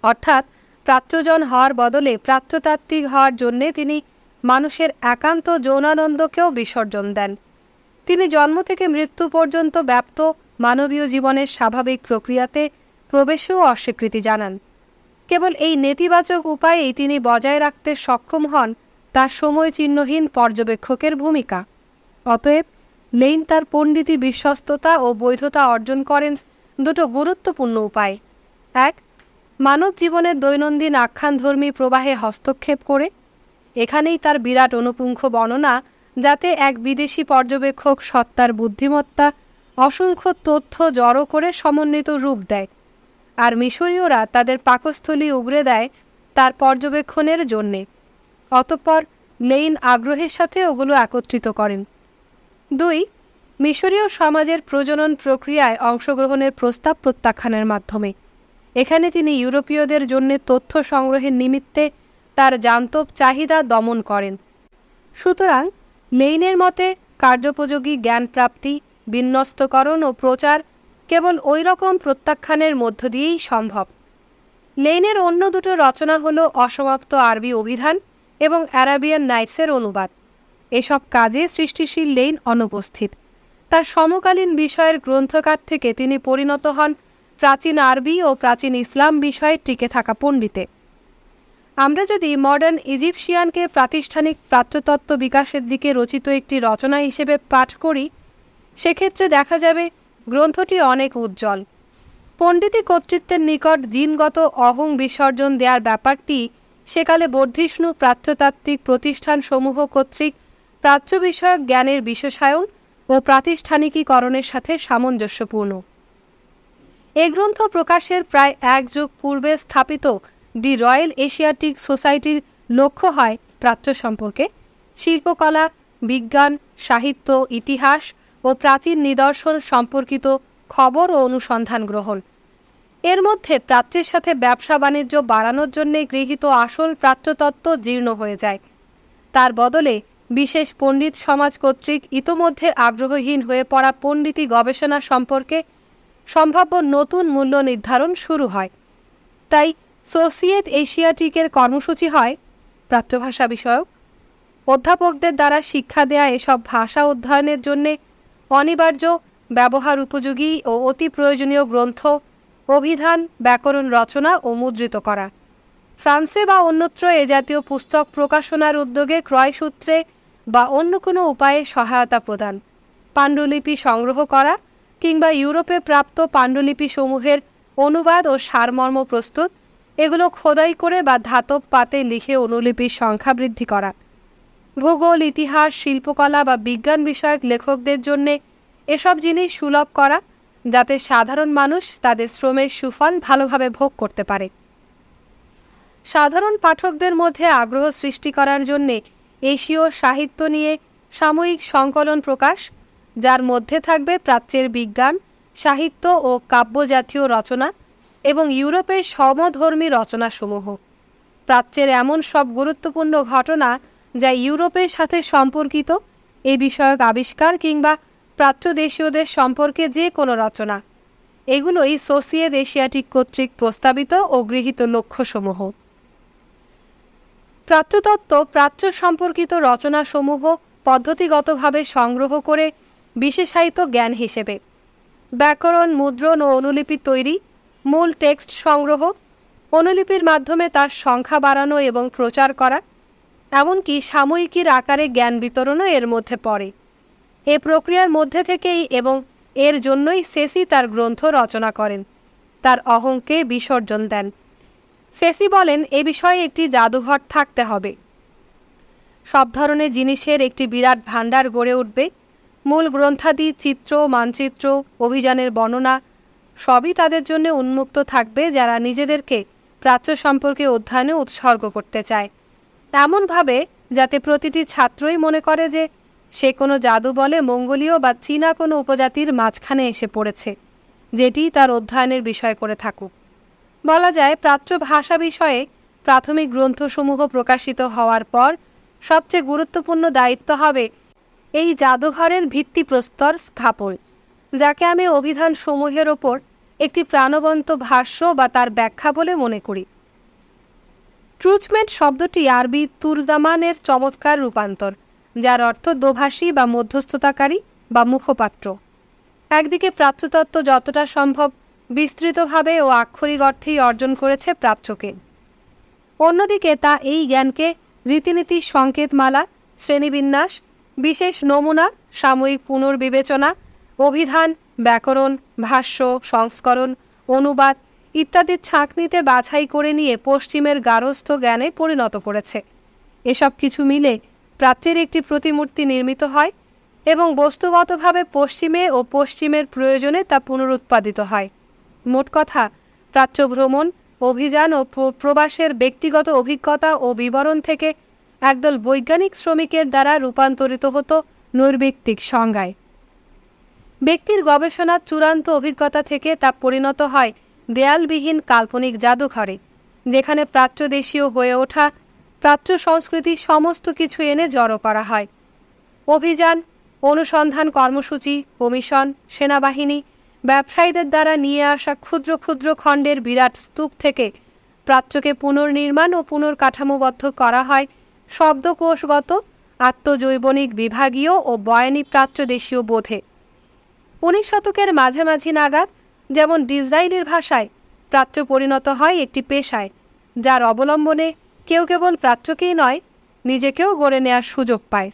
অর্থাৎ প্রাচ্যজন হওয়ার বদলে প্রাচ্যতাত্ত্বিক হওয়ার জন্যে তিনি মানুষের একান্ত যৌনানন্দকেও বিসর্জন দেন। তিনি জন্ম থেকে মৃত্যু পর্যন্ত ব্যাপ্ত মানবীয় জীবনের স্বাভাবিক প্রক্রিয়াতে প্রবেশেও অস্বীকৃতি জানান। কেবল এই নেতিবাচক উপায়েই তিনি বজায় রাখতে সক্ষম হন তার সময়চিহ্নহীন পর্যবেক্ষকের ভূমিকা। অতএব লেইন তার পণ্ডিতি বিশ্বস্ততা ও বৈধতা অর্জন করেন দুটো গুরুত্বপূর্ণ উপায়। এক, মানব জীবনের দৈনন্দিন আখ্যানধর্মী প্রবাহে হস্তক্ষেপ করে। এখানেই তার বিরাট অনুপুঙ্খ বর্ণনা, যাতে এক বিদেশি পর্যবেক্ষক সত্তার বুদ্ধিমত্তা অসংখ্য তথ্য জড়ো করে সমন্বিত রূপ দেয়, আর মিশরীয়রা তাদের পাকস্থলী উগরে দেয় তার পর্যবেক্ষণের জন্যে। অতঃপর লেইন আগ্রহের সাথে ওগুলো একত্রিত করেন। 2, মিশরীয় সমাজের প্রজনন প্রক্রিয়ায় অংশগ্রহণের প্রস্তাব প্রত্যাখ্যানের মাধ্যমে। এখানে তিনি ইউরোপীয়দের জন্য তথ্য সংগ্রহের নিমিত্তে তার জান্তব চাহিদা দমন করেন। সুতরাং লেইনের মতে কার্যোপযোগী জ্ঞানপ্রাপ্তি, বিন্যস্তকরণ ও প্রচার কেবল ওই রকম প্রত্যাখ্যানের মধ্য দিয়েই সম্ভব। লেইনের অন্য দুটো রচনা হল অসমাপ্ত আরবি অভিধান এবং অ্যারাবিয়ান নাইটসের অনুবাদ। এসব কাজে সৃষ্টিশীল লেইন অনুপস্থিত। তার সমকালীন বিষয়ের গ্রন্থকার থেকে তিনি পরিণত হন প্রাচীন আরবি ও প্রাচীন ইসলাম বিষয়ে টিকে থাকা পণ্ডিতে। আমরা যদি মডার্ন ইজিপশিয়ানকে প্রাতিষ্ঠানিক প্রাচ্যতত্ত্ব বিকাশের দিকে রচিত একটি রচনা হিসেবে পাঠ করি, সেক্ষেত্রে দেখা যাবে গ্রন্থটি অনেক উজ্জ্বল। পণ্ডিতি কর্তৃত্বের নিকট জিনগত অহং বিসর্জন দেওয়ার ব্যাপারটি সেকালে বর্ধিষ্ণু প্রাচ্যতাত্ত্বিক প্রতিষ্ঠানসমূহ কর্তৃক প্রাচ্য বিষয়ক জ্ঞানের বিশেষায়ন ও প্রাতিষ্ঠানিকীকরণের সাথে সামঞ্জস্যপূর্ণ। এ গ্রন্থ প্রকাশের প্রায় 1 যুগ পূর্বে স্থাপিত দি রয়্যাল এশিয়াটিক সোসাইটির লক্ষ্য হয় প্রাচ্য সম্পর্কে, শিল্পকলা, বিজ্ঞান, সাহিত্য, ইতিহাস ও প্রাচীন নিদর্শন সম্পর্কিত খবর ও অনুসন্ধান গ্রহণ। এর মধ্যে প্রাচ্যের সাথে ব্যবসা বাণিজ্য বাড়ানোর জন্য গৃহীত আসল প্রাচ্যতত্ত্ব জীর্ণ হয়ে যায়। তার বদলে বিশেষ পণ্ডিত সমাজ কর্তৃক ইতোমধ্যে আগ্রহহীন হয়ে পড়া পণ্ডিতি গবেষণা সম্পর্কে সম্ভাব্য নতুন মূল্য নির্ধারণ শুরু হয়। তাই সোসিয়েত এশিয়াটিকের কর্মসূচি হয় প্রাচ্যভাষা বিষয়ক। অধ্যাপকদের দ্বারা শিক্ষা দেয়া এসব ভাষা অধ্যয়নের জন্যে অনিবার্য, ব্যবহার উপযোগী ও অতি প্রয়োজনীয় গ্রন্থ, অভিধান, ব্যাকরণ রচনা ও মুদ্রিত করা। ফ্রান্সে বা অন্যত্র এ জাতীয় পুস্তক প্রকাশনার উদ্যোগে ক্রয়সূত্রে বা অন্য কোনো উপায়ে সহায়তা প্রদান, পাণ্ডুলিপি সংগ্রহ করা কিংবা ইউরোপে প্রাপ্ত পাণ্ডুলিপি সমূহের অনুবাদ ও সারমর্ম প্রস্তুত, এগুলো খোদাই করে বা ধাতব পাতে লিখে অনুলিপির সংখ্যা বৃদ্ধি করা। ভূগোল, ইতিহাস, শিল্পকলা বা বিজ্ঞান বিষয়ক লেখকদের জন্যে এসব জিনিস সুলভ করা, যাতে সাধারণ মানুষ তাদের শ্রমের সুফল ভালোভাবে ভোগ করতে পারে। সাধারণ পাঠকদের মধ্যে আগ্রহ সৃষ্টি করার জন্যে এশীয় সাহিত্য নিয়ে সাময়িক সংকলন প্রকাশ, যার মধ্যে থাকবে প্রাচ্যের বিজ্ঞান, সাহিত্য ও কাব্যজাতীয় রচনা এবং ইউরোপের সমধর্মী রচনাসমূহ। প্রাচ্যের এমন সব গুরুত্বপূর্ণ ঘটনা যা ইউরোপের সাথে সম্পর্কিত, এ বিষয়ক আবিষ্কার কিংবা প্রাচ্যদেশীয়দের সম্পর্কে যে কোনো রচনা, এগুলোই সোসিয়েত এশিয়াটিক কর্তৃক প্রস্তাবিত ও গৃহীত লক্ষ্যসমূহ। প্রাচ্যতত্ত্ব প্রাচ্য সম্পর্কিত রচনাসমূহ পদ্ধতিগতভাবে সংগ্রহ করে বিশেষায়িত জ্ঞান হিসেবে ব্যাকরণ, মুদ্রণ ও অনুলিপি তৈরি, মূল টেক্সট সংগ্রহ, অনুলিপির মাধ্যমে তার সংখ্যা বাড়ানো এবং প্রচার করা, এমনকি সাময়িকীর আকারে জ্ঞান বিতরণও এর মধ্যে পড়ে। এ প্রক্রিয়ার মধ্যে থেকেই এবং এর জন্যই সেসি তার গ্রন্থ রচনা করেন, তার অহংকে বিসর্জন দেন। সেসি বলেন, এ বিষয়ে একটি জাদুঘর থাকতে হবে। সব ধরনের জিনিসের একটি বিরাট ভাণ্ডার গড়ে উঠবে। মূল গ্রন্থাদি, চিত্র, মানচিত্র, অভিযানের বর্ণনা সবই তাদের জন্য উন্মুক্ত থাকবে যারা নিজেদেরকে প্রাচ্য সম্পর্কে অধ্যয়নে উৎসর্গ করতে চায়, এমনভাবে যাতে প্রতিটি ছাত্রই মনে করে যে সে কোনো জাদু বলে মঙ্গোলীয় বা চীনা কোনো উপজাতির মাঝখানে এসে পড়েছে, যেটি তার অধ্যয়নের বিষয় করে থাকুক। বলা যায়, প্রাচ্য ভাষা বিষয়ে প্রাথমিক গ্রন্থসমূহ প্রকাশিত হওয়ার পর সবচেয়ে গুরুত্বপূর্ণ দায়িত্ব হবে এই জাদুঘরের ভিত্তিপ্রস্তর স্থাপন, যাকে আমি অভিধান সমূহের ওপর একটি প্রাণবন্ত ভাষ্য বা তার ব্যাখ্যা বলে মনে করি। ট্রুচমেন্ট শব্দটি আরবি তুরজামানের চমৎকার রূপান্তর, যার অর্থ দোভাষী বা মধ্যস্থতাকারী বা মুখপাত্র। একদিকে প্রাচ্যতত্ত্ব যতটা সম্ভব বিস্তৃতভাবে ও আক্ষরিক অর্থেই অর্জন করেছে প্রাচ্যকে, অন্যদিকে তা এই জ্ঞানকে রীতিনীতি, সংকেতমালা, শ্রেণীবিন্যাস, বিশেষ নমুনা, সাময়িক পুনর্বিবেচনা, অভিধান, ব্যাকরণ, ভাষ্য, সংস্করণ, অনুবাদ ইত্যাদির ছাঁকনিতে বাছাই করে নিয়ে পশ্চিমের গার্হস্থ্য জ্ঞানে পরিণত করেছে। এসব কিছু মিলে প্রাচ্যের একটি প্রতিমূর্তি নির্মিত হয় এবং বস্তুগতভাবে পশ্চিমে ও পশ্চিমের প্রয়োজনে তা পুনরুৎপাদিত হয়। মোট কথা, প্রাচ্য ভ্রমণ, অভিযান ও প্রবাসের ব্যক্তিগত অভিজ্ঞতা ও বিবরণ থেকে একদল বৈজ্ঞানিক শ্রমিকের দ্বারা রূপান্তরিত হতো নৈর্ব্যক্তিক সংজ্ঞায়। ব্যক্তির গবেষণার চূড়ান্ত অভিজ্ঞতা থেকে তা পরিণত হয় দেয়ালবিহীন কাল্পনিক জাদুঘরে, যেখানে প্রাচ্যদেশীয় হয়ে ওঠা প্রাচ্য সংস্কৃতির সমস্ত কিছু এনে জড়ো করা হয়। অভিযান, অনুসন্ধান কর্মসূচি, কমিশন, সেনাবাহিনী, ব্যবসায়ীদের দ্বারা নিয়ে আসা ক্ষুদ্র ক্ষুদ্র খণ্ডের বিরাট স্তূপ থেকে প্রাচ্যকে পুনর্নির্মাণ ও পুনর্কাঠামোবদ্ধ করা হয় শব্দকোষগত, আত্মজৈবনিক, বিভাগীয় ও বয়ানী প্রাচ্যদেশীয় বোধে। 19 শতকের মাঝামাঝি নাগাদ যেমন ডিজরাইলের ভাষায় প্রাচ্য পরিণত হয় একটি পেশায়, যার অবলম্বনে কেউ কেবল প্রাচ্যকেই নয়, নিজেকেও গড়ে নেওয়ার সুযোগ পায়।